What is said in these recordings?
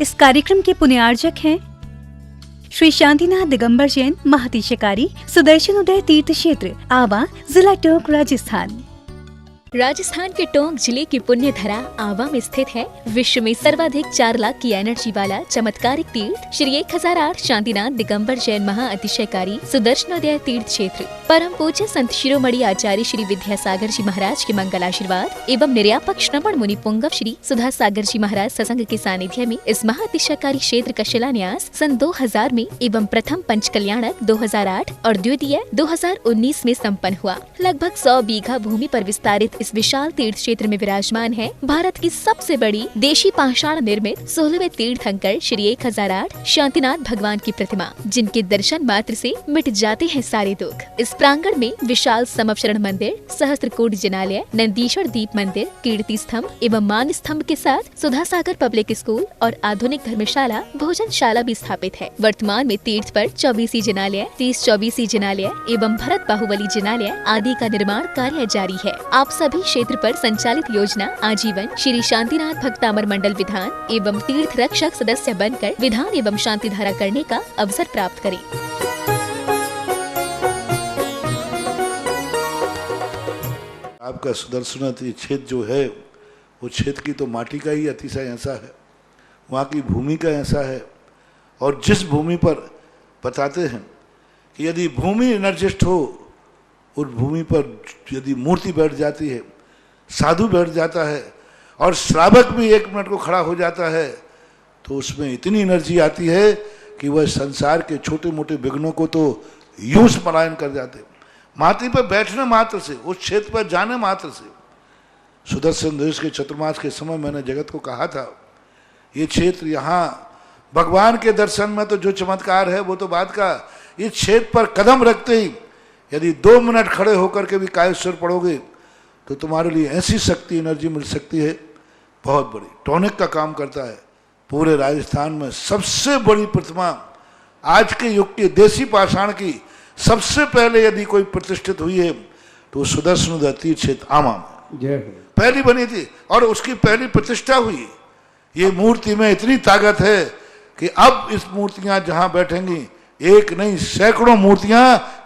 इस कार्यक्रम के पुण्यार्जक हैं श्री शांतिनाथ दिगंबर जैन महातिशकारी सुदर्शन उदय तीर्थ क्षेत्र आवा, जिला टोंक, राजस्थान। राजस्थान के टोंक जिले की पुण्य धरा आवा में स्थित है विश्व में सर्वाधिक 4 लाख की एनर्जी वाला चमत्कारिक तीर्थ श्री 1008 शांतिनाथ दिगंबर जैन महाअतिशयकारी सुदर्शनोदय तीर्थ क्षेत्र। परम पूज्य संत शिरोमणि आचार्य श्री विद्यासागर जी महाराज के मंगल आशीर्वाद एवं निर्यापक श्रवण मुनि पुंगव श्री सुधा सागर जी महाराज सत्संग के सानिध्य में इस महाअतिशयकारी क्षेत्र का शिलान्यास सन 2000 में एवं प्रथम पंच कल्याणक 2008 और द्वितीय 2019 में संपन्न हुआ। लगभग 100 बीघा भूमि पर विस्तारित इस विशाल तीर्थ क्षेत्र में विराजमान है भारत की सबसे बड़ी देशी पाषाण निर्मित 16वें तीर्थंकर श्री 1008 शांतिनाथ भगवान की प्रतिमा, जिनके दर्शन मात्र से मिट जाते हैं सारे दुख। इस प्रांगण में विशाल समवशरण मंदिर, सहस्त्रकूट जिनालय, नंदीश्वर दीप मंदिर, कीर्ति स्तंभ एवं मान स्तंभ के साथ सुधा सागर पब्लिक स्कूल और आधुनिक धर्मशाला, भोजनशाला भी स्थापित है। वर्तमान में तीर्थ पर 24 जिनालय, 30-24 जिनालय एवं भरत बाहुबली जिनालय आदि का निर्माण कार्य जारी है। आप सभी क्षेत्र पर संचालित योजना आजीवन श्री शांतिनाथ भक्तामर मंडल विधान एवं तीर्थ रक्षक सदस्य बनकर विधान एवं शांति धारा करने का अवसर प्राप्त करें। आपका सुदर्शन क्षेत्र जो है वो क्षेत्र की तो माटी का ही अतिशय ऐसा है, वहाँ की भूमि का ऐसा है। और जिस भूमि पर बताते हैं कि यदि भूमि एनर्जिस्ट हो, उस भूमि पर यदि मूर्ति बैठ जाती है, साधु बैठ जाता है और श्रावक भी 1 मिनट को खड़ा हो जाता है, तो उसमें इतनी एनर्जी आती है कि वह संसार के छोटे मोटे विघ्नों को तो यूं पलायन कर जाते। माटी पर बैठने मात्र से, उस क्षेत्र पर जाने मात्र से, सुदर्शन देश के चतुर्मास के समय मैंने जगत को कहा था, ये क्षेत्र यहाँ भगवान के दर्शन में तो जो चमत्कार है वो तो बात का, इस क्षेत्र पर कदम रखते ही यदि 2 मिनट खड़े होकर के भी कायेश्वर पढ़ोगे तो तुम्हारे लिए ऐसी शक्ति एनर्जी मिल सकती है बहुत बड़ी। टॉनिक का काम करता है। पूरे राजस्थान में सबसे बड़ी प्रतिमा आज के युग के देसी पाषाण की सबसे पहले यदि कोई प्रतिष्ठित हुई है तो सुदर्शन तीर्थ क्षेत्र आमा में पहली बनी थी और उसकी पहली प्रतिष्ठा हुई। ये मूर्ति में इतनी ताकत है कि अब इस मूर्तियां जहां बैठेंगी, एक नहीं सैकड़ों मूर्तियां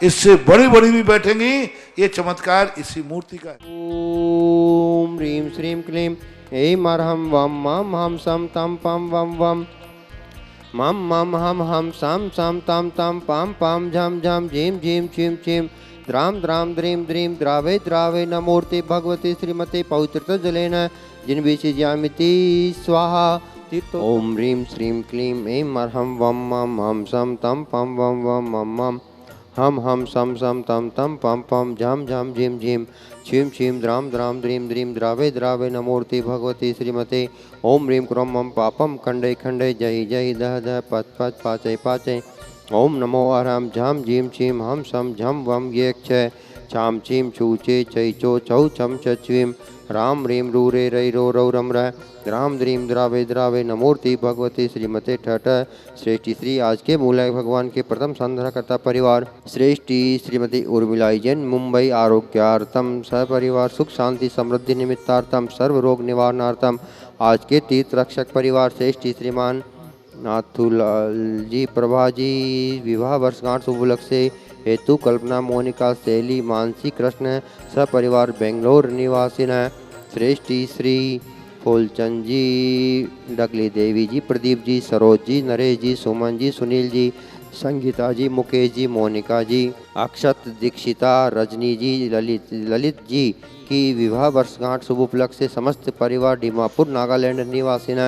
इससे बड़ी बड़ी भी बैठेंगी। ये चमत्कार इसी मूर्ति का है। ओम ह्रीं श्रीं क्लीं ऐं अरहं वम मम हम सम तम पम वम वम मम मम हम सम सम तम तम पम पम झम झम झीं झीं छीं छीं द्राम द्राम द्रीं द्रीं द्रावे द्रावे नमूर्ति भगवती श्रीमती पवित्रता जलेन जिन्विषयामिति स्वाहा। ओम ह्रीं श्रीं क्लीं ऐं अरहं वम मम हम सम तम पम वम वम मम मम हम सम सम तम तम पम पम झम झम झीं झीं छीं छीं द्राम द्राम द्रीं द्रीं द्रावे द्रावे नमूर्ति भगवती श्रीमते। ओम ह्रीं क्रों मम पापम खंडे खंडे जय जय दह दह पच पच पाचय पाचय। ओम नमो अरहं झम झीं छीं हम सम झम वम ये क्षय छाम छीं छू चे चै चो छौ छम छीं राम रीं रू रे रै रो रौ रम र द्राम द्रीं द्रावे द्रावे नमूर्ति भगवती श्रीमते ठठ। श्रेष्ठी श्री आज के मूलय भगवान के प्रथम संधारकर्ता परिवार श्रेष्ठी श्रीमती उर्मिलाई जैन मुंबई आरोग्यार्थम सपरिवार सुख शांति समृद्धि निमित्तार्थम सर्व रोग निवारणार्थम आज के तीर्थ रक्षक परिवार श्रेष्ठी श्रीमान नाथुलाल जी प्रभा जी विवाह वर्षगांठ शुभ उपलक्ष्य से हेतु कल्पना मोनिका शैली मानसी कृष्ण सपरिवार बेंगलोर निवासिन श्रेष्ठी श्री फूलचंद जी डकली देवी जी प्रदीप जी सरोज जी नरेश जी सुमन जी सुनील जी संगीता जी मुकेश जी मोनिका जी अक्षत दीक्षिता रजनी जी ललित जी की विवाह वर्षगांठ शुभ उपलक्ष्य से समस्त परिवार दीमापुर नागालैंड निवासिन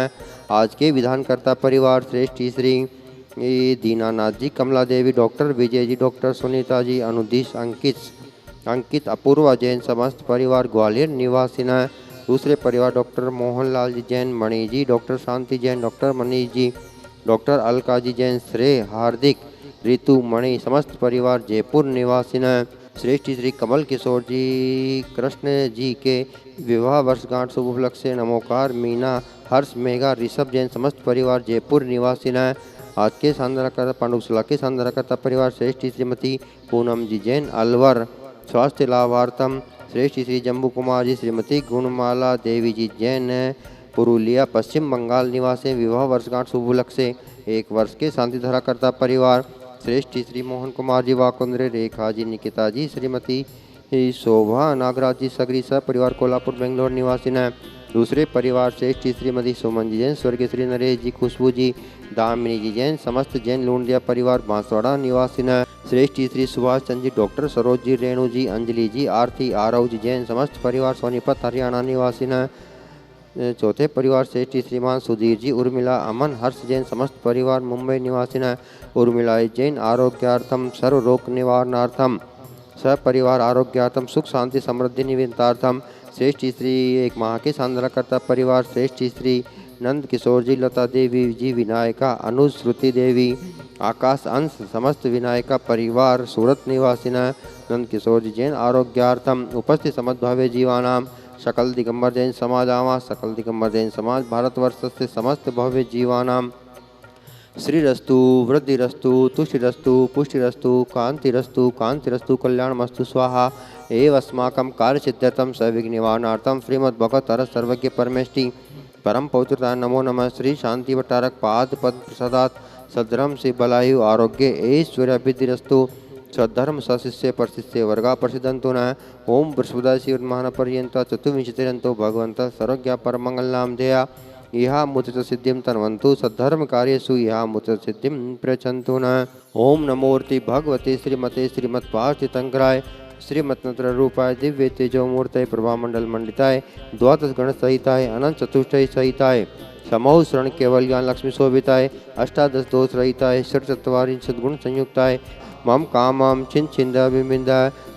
आज के विधानकर्ता परिवार श्रेष्ठी श्री दीनानाथ जी कमला देवी डॉक्टर विजय जी डॉक्टर सुनीता जी अनुदीश अंकित अपूर्वा जैन समस्त परिवार ग्वालियर निवासिन दूसरे परिवार doctor Mohanlal ji Jain Mani ji doctor Shanti Jain doctor Manish ji doctor Alka ji Jain श्रेय हार्दिक ऋतु मणि समस्त परिवार जयपुर निवासिन श्रेष्ठी श्री कमल किशोर जी कृष्ण जी के विवाह वर्षगांठ शुभ उपलक्ष्य से नमोकार मीना हर्ष मेघा ऋषभ जैन समस्त परिवार जयपुर निवासिन आज के शानदार पांडुकला के शानदार परिवार श्रेष्ठी श्रीमती पूनम जी जैन अलवर स्वास्थ्य लाभार्थम श्रेष्ठी श्री जम्बू कुमार जी श्रीमती गुणमाला देवी जी जैन पुरुलिया पश्चिम बंगाल निवासी विवाह वर्षगांठ शुभ उपलक्ष्य से 1 वर्ष के शांतिधारा करता परिवार श्रेष्ठ श्री मोहन कुमार जी वाकुंद्रे रेखा जी निकिता जी श्रीमती शोभा नागराज जी सगरी सह परिवार कोल्हापुर बेंगलोर निवासी न। दूसरे परिवार श्रेष्ठ श्रीमती सुमन जी जैन स्वर्गीय श्री नरेश जी खुशबू जी दामिनी जी जैन समस्त जैन लूंडिया परिवार बांसवाड़ा निवासी न। श्रेष्ठ श्री सुभाष चंद्र जी डॉक्टर सरोज जी रेणु जी अंजलि जी आरती आरव जी जैन समस्त परिवार सोनीपत हरियाणा निवासी न। चौथे परिवार श्रेष्ठ श्रीमान सुधीर जी उर्मिला अमन हर्ष जैन समस्त परिवार मुंबई निवासी न। उर्मिला जैन आरोग्यार्थम सर्व रोग निवारणार्थम सपरिवार आरोग्यार्थम सुख शांति समृद्धि निवेदनार्थम श्रेष्ठ श्री 1 माह के शानदार करता परिवार श्रेष्ठ श्री नंद किशोर जी लता देवी जी विनायका अनुज श्रुति देवी आकाश अंश समस्त विनायका परिवार सूरत निवासी नंद किशोर जी जैन आरोग्यार्थम उपस्थित समद्भावे जीवानाम सकल दिगंबर जैन समाज आवा सकल दिगंबर जैन समाज भारतवर्ष से समस्त भव्य जीवानाम श्रीरस्तु वृद्धिरस्तु तुष्टिरस्तु पुष्टिरस्तु कांतिरस्तु कांतिरस्तु कल्याणमस्तु स्वाहा एव अस्माकं कार्यसिद्ध्यर्थं सविघ्न निवारणार्थं श्रीमद्भगवत सर्वज्ञ परमेष्टि परम पवित्रता नमो नमः श्री शांति भट्टारक पाद पद प्रसादात सद्धर्म से बलायु आरोग्य ऐश्वर्य अभिवृद्धिरस्तु सद्धर्म सशिष्य परशिष्य वर्गा प्रसिद्धंतो न ओम बृहस्पति महान पर्यंत चतुर्विंशतिरंतो भगवंत सर्वज्ञ परमंगल नाम धेया यहा मुचित सिद्धिं तन्वन्तु सद्धर्म कार्येषु यहा मुचित सिद्धिं प्रयच्छन्तु न। ओम नमोर्ति भगवते श्रीमते श्रीमत्पार्थितंकराय श्रीमत्नत्र रूपाय दिव्य तेजो मूर्तये प्रभामंडल मंडिताय द्वादश गण सहिताय अनंत चतुष्टय सहिताय समूह शरण केवल ज्ञान लक्ष्मी शोभिताय अष्टादश दोष रहिताय षट्चत्वारिंशत् गुण संयुक्ताय मम कामां छिंद विमिंद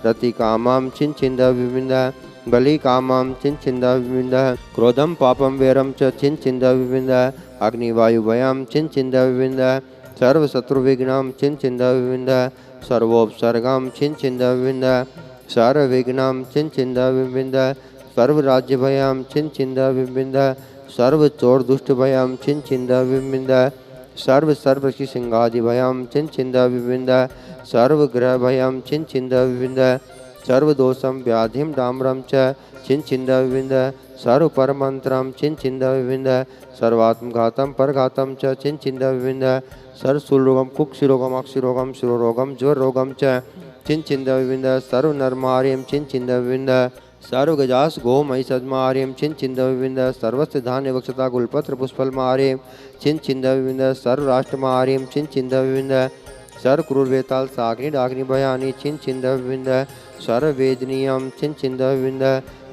रति कामां छिंद विमिंद बलि कामां छिंद विमिंद क्रोधम पापम वैरम च छिंद विमिंद अग्निवायुभयां छिंद विमिंद सर्व शत्रु विघ्नां छिंद विमिंद सर्वोपसर्गां छिंद विमिंद सर्व विघ्नां छिंद विमिंद सर्व राज्य भयां छिंद विमिंद सर्व चोर दुष्ट भयां छिंद विमिंद सर्व सर्वशी सिंहादि भयां छिंद विमिंद सर्व ग्रह भयां छिंद विमिंद सर्व दोषम व्याधिम डाम्रम च छिंद विविंद सर्व परमंत्रम छिंद विविंद सर्वात्मघातम परघातम च छिंद विविंद सर्व शूलरोगम कुक्षिरोगम अक्षिरोगम शिरोरोगम ज्वर रोगम च छिंद विविंद सर्व नरमार्यम छिंद विविंद सर्व गजास गो मई सदमार्यम छिंद विविंद सर्वस्य धान्य वक्षता गुलपत्र पुष्पलमार्यम छिंद विविंद सर्व राष्ट्रमार्यम छिंद विविंद सर्व क्रूर वेताल साग्नि डाग्नि भयानि छिंद विविंद सर्व वेदनीयम छिंद विविंद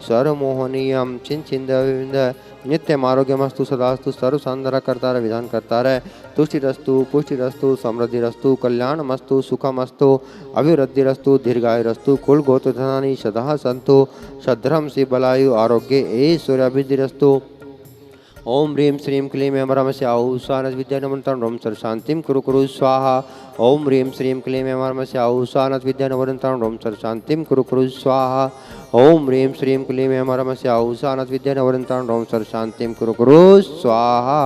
सर्व मोहनीयम छिंद विविंद नित्यम आरोग्यमस्तु सदास्तु सर्व संदर करता विधान करता रहे तुष्टिरस्तु पुष्टिरस्तु समृद्धिरस्तु कल्याणमस्तु सुखमस्तु अभिवृद्धिरस्तु दीर्घायुरस्तु कुल गोत्र धनानि सदा सन्तु सद्धर्म से बलायु आरोग्य ऐश्वर्य अभिवृद्धिरस्तु ओम ह्रीं श्रीं क्लीं ऐं परमस्य आहुषानद विद्या नमन्तं रोम सर्व शांतिं कुरु कुरु स्वाहा ओम ह्रीं श्रीं क्लीं ऐं परमस्य आहुषानद विद्या नमन्तं रोम सर्व शांतिं कुरु कुरु स्वाहा ओम ह्रीं श्रीं क्लीं ऐं परमस्य आहुषानद विद्या नमन्तं रोम सर्व शांतिं कुरु कुरु स्वाहा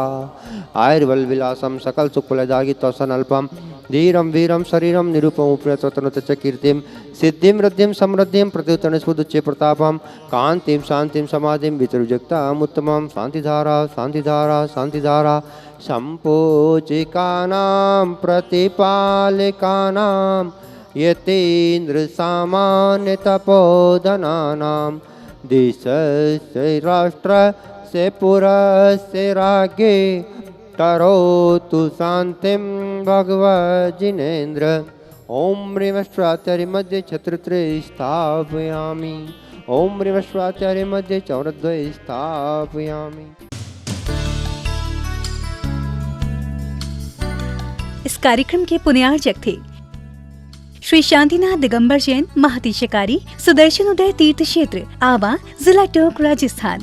आयुर्बल विलासम सकल सुखफलदायि तौसन अल्पम धीरम वीरम शरीरम निरूपम उपरतनुत च कीर्तिम सिद्धिं वृद्धिं समृद्धिं प्रत्युत्तन स्फुदुच्चे प्रतापम कांतिं शांतिं समाधिं वितरुजक्ताम् उत्तमं शांतिधारा शांतिधारा शांतिधारा संपूजिकानां प्रतिपालिकानां यतीन्द्र सामान्य तपोधनानां देशस्य राष्ट्र से पुरस्य राज्ञे करोतु शांतिं भगवज्जिनेन्द्र ओम ह्रीमश्वाचार्य मध्ये छत्रत्रय स्थापयामि ओम ह्रीमश्वाचार्य मध्ये चौरद्वय स्थापयामि। इस कार्यक्रम के पुण्यार्चक थे श्री शांतिनाथ दिगंबर जैन महती शिकारी सुदर्शन उदय तीर्थ क्षेत्र आवा जिला टोंक राजस्थान।